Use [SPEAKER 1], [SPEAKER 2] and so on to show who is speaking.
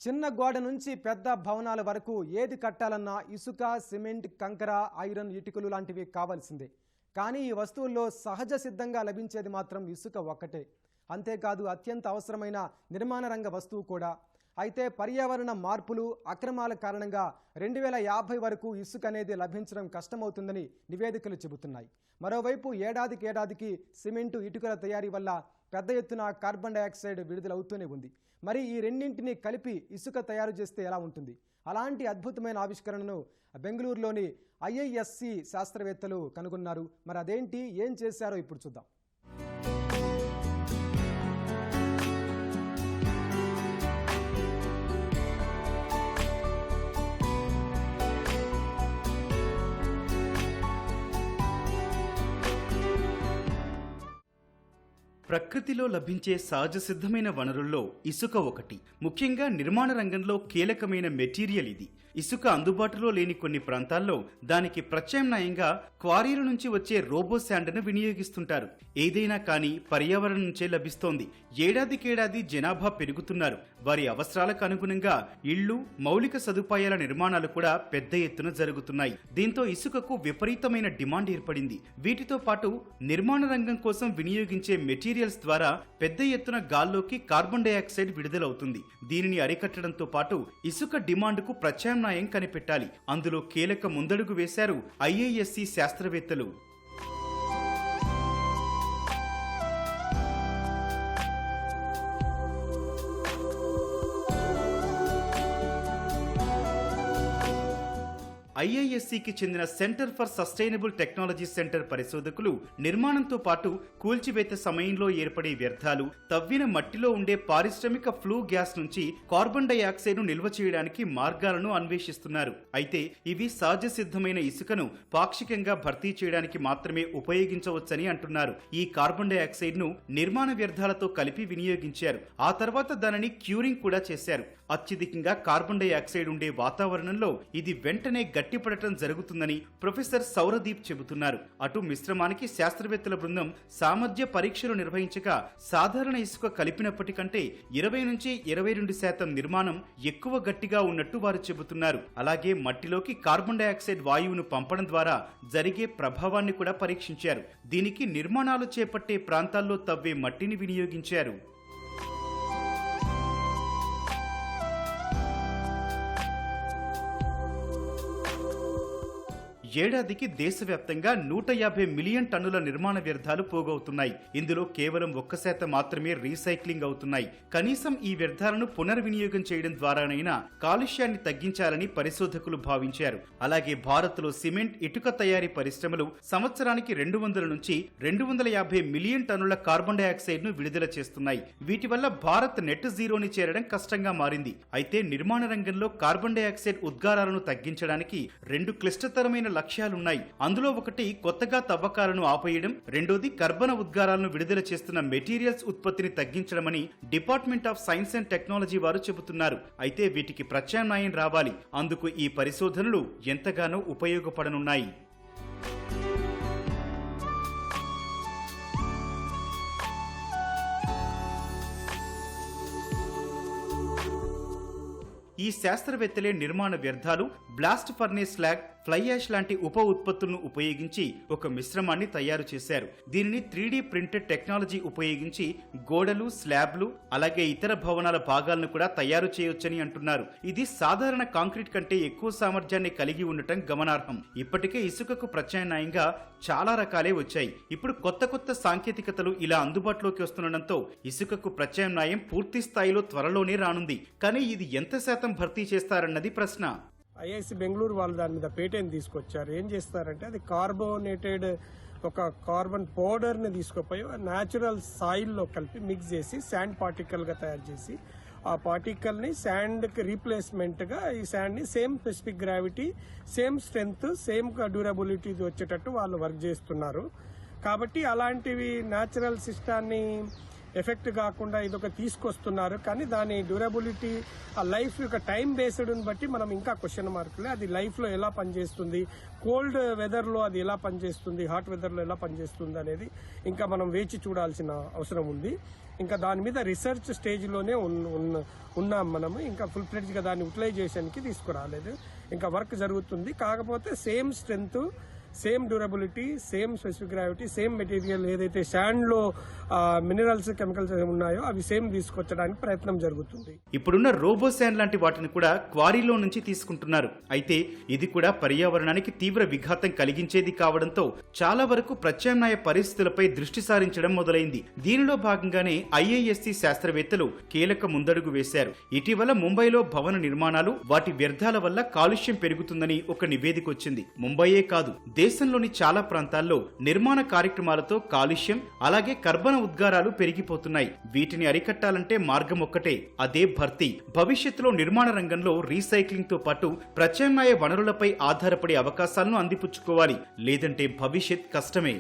[SPEAKER 1] చిన్న గోడ నుంచి పెద్ద భవనాల వరకు ఏది కట్టాలన్నా ఇసుక, సిమెంట్, కంకర, ఐరన్, ఇటుకలు లాంటివి కావాల్సిందే. కానీ ఈ వస్తువుల్లో సహజ సిద్ధంగా లభించేది మాత్రం ఇసుక ఒక్కటే. అంతేకాదు అత్యంత అవసరమైన నిర్మాణ రంగ వస్తువు కూడా. అయితే పర్యావరణ మార్పులు, అక్రమాల కారణంగా 2050 వరకు ఇసుక అనేది లభించడం కష్టమవుతుందని నివేదికలు చెబుతున్నాయి. మరోవైపు ఏడాదికి సిమెంటు, ఇటుకల తయారీ వల్ల పెద్ద ఎత్తున కార్బన్ డయాక్సైడ్ విడుదలవుతూనే ఉంది. మరి ఈ రెండింటిని కలిపి ఇసుక తయారు చేస్తే ఎలా ఉంటుంది? అలాంటి అద్భుతమైన ఆవిష్కరణను బెంగళూరులోని IISc శాస్త్రవేత్తలు కనుగొన్నారు. మరి అదేంటి, ఏం చేశారో ఇప్పుడు చూద్దాం.
[SPEAKER 2] ప్రకృతిలో లభించే సహజ సిద్ధమైన వనరుల్లో ఇసుక ఒకటి. ముఖ్యంగా నిర్మాణ రంగంలో కీలకమైన మెటీరియల్ ఇది. ఇసుక అందుబాటులో లేని కొన్ని ప్రాంతాల్లో దానికి ప్రత్యామ్నాయంగా క్వారీల నుంచి వచ్చే రోబో శాండ్ను వినియోగిస్తుంటారు. ఏదైనా కానీ పర్యావరణం నుంచే లభిస్తోంది. ఏడాదికేడాది జనాభా పెరుగుతున్నారు. వారి అవసరాలకు అనుగుణంగా ఇళ్లు, మౌలిక సదుపాయాల నిర్మాణాలు కూడా పెద్ద ఎత్తున జరుగుతున్నాయి. దీంతో ఇసుకకు విపరీతమైన డిమాండ్ ఏర్పడింది. వీటితో పాటు నిర్మాణ రంగం కోసం వినియోగించే మెటీరియల్స్ ద్వారా పెద్ద ఎత్తున గాల్లోకి కార్బన్ డయాక్సైడ్ విడుదలవుతుంది. దీనిని అరికట్టడంతో పాటు ఇసుక డిమాండ్కు ప్రత్యామ్నాయం కనిపెట్టాలి. అందులో కీలక ముందడుగు వేశారు IISc శాస్త్రవేత్తలు. IIScకి చెందిన centre for sustainable technology centre పరిశోధకులు నిర్మాణంతో పాటు కూల్చివేత సమయంలో ఏర్పడే వ్యర్థాలు, తవ్విన మట్టిలో ఉండే పారిశ్రామిక ఫ్లూ గ్యాస్ నుంచి కార్బన్ డయాక్సైడ్ ను నిల్వ చేయడానికి మార్గాలను అన్వేషిస్తున్నారు. అయితే ఇవి సహజ సిద్ధమైన ఇసుకను పాక్షికంగా భర్తీ చేయడానికి మాత్రమే ఉపయోగించవచ్చని అంటున్నారు. ఈ కార్బన్ డయాక్సైడ్ ను నిర్మాణ వ్యర్థాలతో కలిపి వినియోగించారు. ఆ తర్వాత దానిని క్యూరింగ్ కూడా చేశారు. అత్యధికంగా కార్బన్ డయాక్సైడ్ ఉండే వాతావరణంలో ఇది వెంటనే గట్టిపడటం జరుగుతుందని ప్రొఫెసర్ సౌరదీప్ చెబుతున్నారు. అటు మిశ్రమానికి శాస్త్రవేత్తల బృందం సామర్థ్య పరీక్షలు నిర్వహించగా సాధారణ ఇసుక కలిపినప్పటికంటే 20 నుంచి 22% నిర్మాణం ఎక్కువ గట్టిగా ఉన్నట్టు వారు చెబుతున్నారు. అలాగే మట్టిలోకి కార్బన్ డయాక్సైడ్ వాయువును పంపడం ద్వారా జరిగే ప్రభావాన్ని కూడా పరీక్షించారు. దీనికి నిర్మాణాలు చేపట్టే ప్రాంతాల్లో తవ్వే మట్టిని వినియోగించారు. ఏడాదికి దేశవ్యాప్తంగా 150 మిలియన్ టన్నుల నిర్మాణ వ్యర్థాలు పోగవుతున్నాయి. ఇందులో కేవలం 1% మాత్రమే రీసైక్లింగ్ అవుతున్నాయి. కనీసం ఈ వ్యర్థాలను పునర్వినియోగం చేయడం ద్వారానైనా కాలుష్యాన్ని తగ్గించాలని పరిశోధకులు భావించారు. అలాగే భారత్లో సిమెంట్, ఇటుక తయారీ పరిశ్రమలు సంవత్సరానికి 200 నుంచి 250 మిలియన్ టన్నుల కార్బన్ డయాక్సైడ్ ను విడుదల చేస్తున్నాయి. వీటి వల్ల భారత్ నెట్ జీరోని చేరడం కష్టంగా మారింది. అయితే నిర్మాణ రంగంలో కార్బన్ డయాక్సైడ్ ఉద్గారాలను తగ్గించడానికి 2 క్లిష్టతరమైన లక్ష్యాలున్నాయి. అందులో ఒకటి కొత్తగా తవ్వకాలను ఆపేయడం, రెండోది కర్బన ఉద్గారాలను విడుదల చేస్తున్న మెటీరియల్స్ ఉత్పత్తిని తగ్గించడమని department of science and technology వారు చెబుతున్నారు. అయితే వీటికి ప్రత్యామ్నాయం రావాలి. అందుకు ఈ పరిశోధనలు ఎంతగానో ఉపయోగపడనున్నాయి. ఈ శాస్త్రవేత్తలే నిర్మాణ వ్యర్థాలు, blast furnace slag, fly ash లాంటి ఉప ఉత్పత్తులను ఉపయోగించి ఒక మిశ్రమాన్ని తయారు చేశారు. దీనిని 3D ప్రింటెడ్ టెక్నాలజీ ఉపయోగించి గోడలు, స్లాబ్లు, అలాగే ఇతర భవనాల భాగాలను కూడా తయారు చేయొచ్చని అంటున్నారు. ఇది సాధారణ కాంక్రీట్ కంటే ఎక్కువ సామర్థ్యాన్ని కలిగి ఉండటం గమనార్హం. ఇప్పటికే ఇసుకకు ప్రత్యామ్నాయంగా చాలా రకాలే వచ్చాయి. ఇప్పుడు కొత్త సాంకేతికతలు ఇలా అందుబాటులోకి వస్తుండటంతో ఇసుకకు ప్రత్యామ్నాయం పూర్తి స్థాయిలో త్వరలోనే రానుంది. కానీ ఇది ఎంత శాతం భర్తీ చేస్తారన్నది ప్రశ్న.
[SPEAKER 3] IISc బెంగళూరు వాళ్ళు దాని మీద పేటెంట్ తీసుకొచ్చారు. ఏం చేస్తారంటే అది కార్బోనేటెడ్ ఒక కార్బన్ పౌడర్ ని తీసుకుపోయి న్యాచురల్ సాయిల్ లో కలిపి మిక్స్ చేసి శాండ్ పార్టికల్ గా తయారు చేసి ఆ పార్టికల్ ని శాండ్ కి రీప్లేస్మెంట్ గా ఈ శాండ్ ని same specific gravity, same strength, same durability వచ్చేటట్టు వాళ్ళు వర్క్ చేస్తున్నారు. కాబట్టి అలాంటివి న్యాచురల్ సిస్టాన్ని ఎఫెక్ట్ కాకుండా ఇదొక తీసుకొస్తున్నారు. కానీ దాని డ్యూరబిలిటీ, ఆ లైఫ్ యొక్క టైం బేస్డ్ని బట్టి మనం ఇంకా క్వశ్చన్ మార్కులే. అది లైఫ్లో ఎలా పనిచేస్తుంది, కోల్డ్ వెదర్లో అది ఎలా పనిచేస్తుంది, హాట్ వెదర్లో ఎలా పనిచేస్తుంది అనేది ఇంకా మనం వేచి చూడాల్సిన అవసరం ఉంది. ఇంకా దాని మీద రీసెర్చ్ స్టేజ్లోనే ఉన్నాం మనము. ఇంకా ఫుల్ ఫ్లెడ్జ్గా దాన్ని యూటిలైజేషన్కి తీసుకురాలేదు. ఇంకా వర్క్ జరుగుతుంది. కాకపోతే same strength, same durability, same specific gravity, same material ఏదైతే శాండ్లో మినరల్స్, కెమికల్స్ ఉన్నాయో అవి సేమ్ తీసుకొచ్చడానికి ప్రయత్నం జరుగుతుంది.
[SPEAKER 2] ఇప్పుడున్న రోబో శాండ్ లాంటి వాటిని కూడా క్వారీలో నుంచి తీసుకుంటున్నారు. అయితే ఇది కూడా పర్యావరణానికి తీవ్ర విఘాతం కలిగించేది కావడంతో చాలా వరకు ప్రత్యామ్నాయ పరిస్థితులపై దృష్టి సారించడం మొదలైంది. దీనిలో భాగంగానే IISc శాస్త్రవేత్తలు కీలక ముందడుగు వేశారు. ఇటీవల ముంబైలో భవన నిర్మాణాలు, వాటి వ్యర్థాల వల్ల కాలుష్యం పెరుగుతుందని ఒక నివేదిక వచ్చింది. ముంబైయే కాదు, దేశంలోని చాలా ప్రాంతాల్లో నిర్మాణ కార్యక్రమాలతో కాలుష్యం, అలాగే కర్బన ఉద్గారాలు పెరిగిపోతున్నాయి. వీటిని అరికట్టాలంటే మార్గం ఒక్కటే, అదే భర్తీ. భవిష్యత్తులో నిర్మాణ రంగంలో రీసైక్లింగ్ తో పాటు ప్రత్యామ్నాయ వనరులపై ఆధారపడే అవకాశాలను అందిపుచ్చుకోవాలి. లేదంటే భవిష్యత్ కష్టమే.